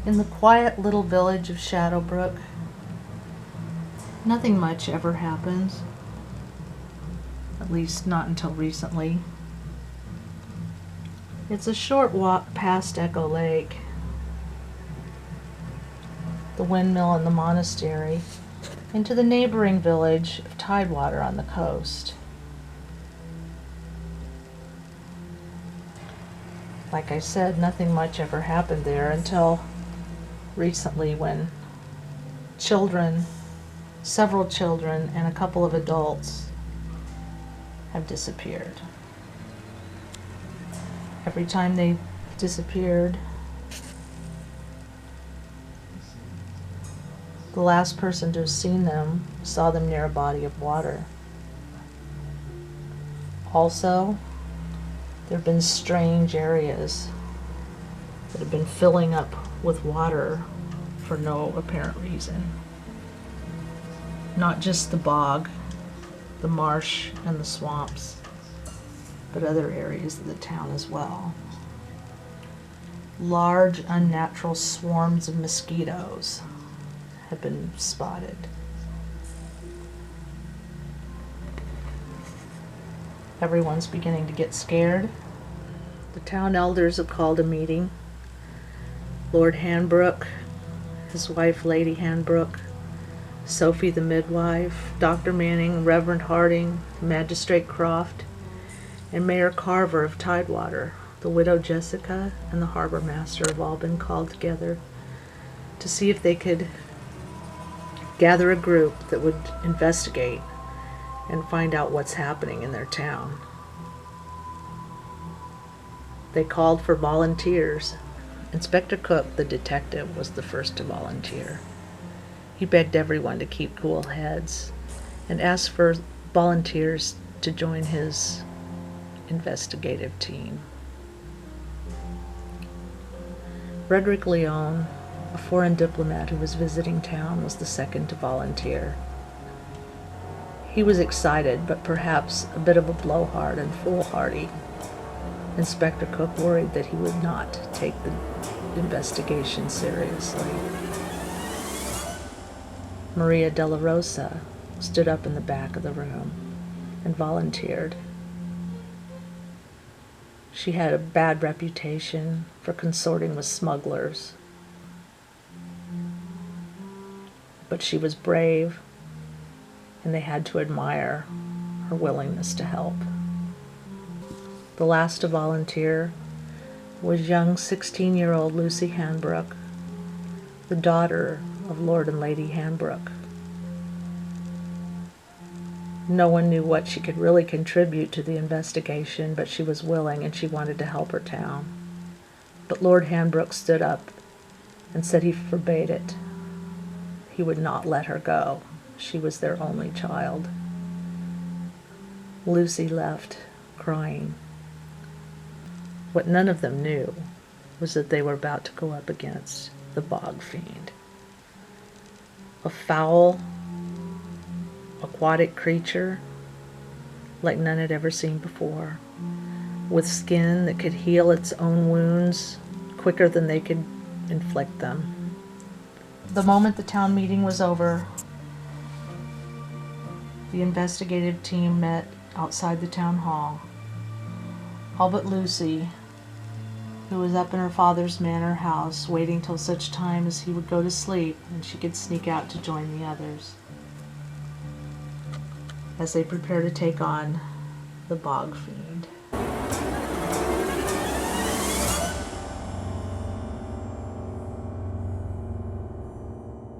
In the quiet little village of Shadowbrook, nothing much ever happens. At least not until recently. It's a short walk past Echo Lake, the windmill and the monastery, into the neighboring village of Tidewater on the coast. Like I said, nothing much ever happened there until recently, when several children and a couple of adults have disappeared. Every time they disappeared, the last person to have seen them saw them near a body of water. Also, there have been strange areas that have been filling up with water for no apparent reason. Not just the bog, the marsh, and the swamps, but other areas of the town as well. Large, unnatural swarms of mosquitoes have been spotted. Everyone's beginning to get scared. The town elders have called a meeting. Lord Hanbrook, his wife Lady Hanbrook, Sophie the midwife, Dr. Manning, Reverend Harding, Magistrate Croft, and Mayor Carver of Tidewater, the widow Jessica, and the harbor master have all been called together to see if they could gather a group that would investigate and find out what's happening in their town. They called for volunteers. Inspector Cook, the detective, was the first to volunteer. He begged everyone to keep cool heads and asked for volunteers to join his investigative team. Frederick Leone, a foreign diplomat who was visiting town, was the second to volunteer. He was excited, but perhaps a bit of a blowhard and foolhardy. Inspector Cook worried that he would not take the investigation seriously. Maria de la Rosa stood up in the back of the room and volunteered. She had a bad reputation for consorting with smugglers, but she was brave, and they had to admire her willingness to help. The last to volunteer was young 16-year-old Lucy Hanbrook, the daughter of Lord and Lady Hanbrook. No one knew what she could really contribute to the investigation, but she was willing and she wanted to help her town. But Lord Hanbrook stood up and said he forbade it. He would not let her go. She was their only child. Lucy left, crying. What none of them knew was that they were about to go up against the bog fiend. A foul, aquatic creature like none had ever seen before, with skin that could heal its own wounds quicker than they could inflict them. The moment the town meeting was over, the investigative team met outside the town hall. All but Lucy, who was up in her father's manor house waiting till such time as he would go to sleep and she could sneak out to join the others as they prepare to take on the bog fiend.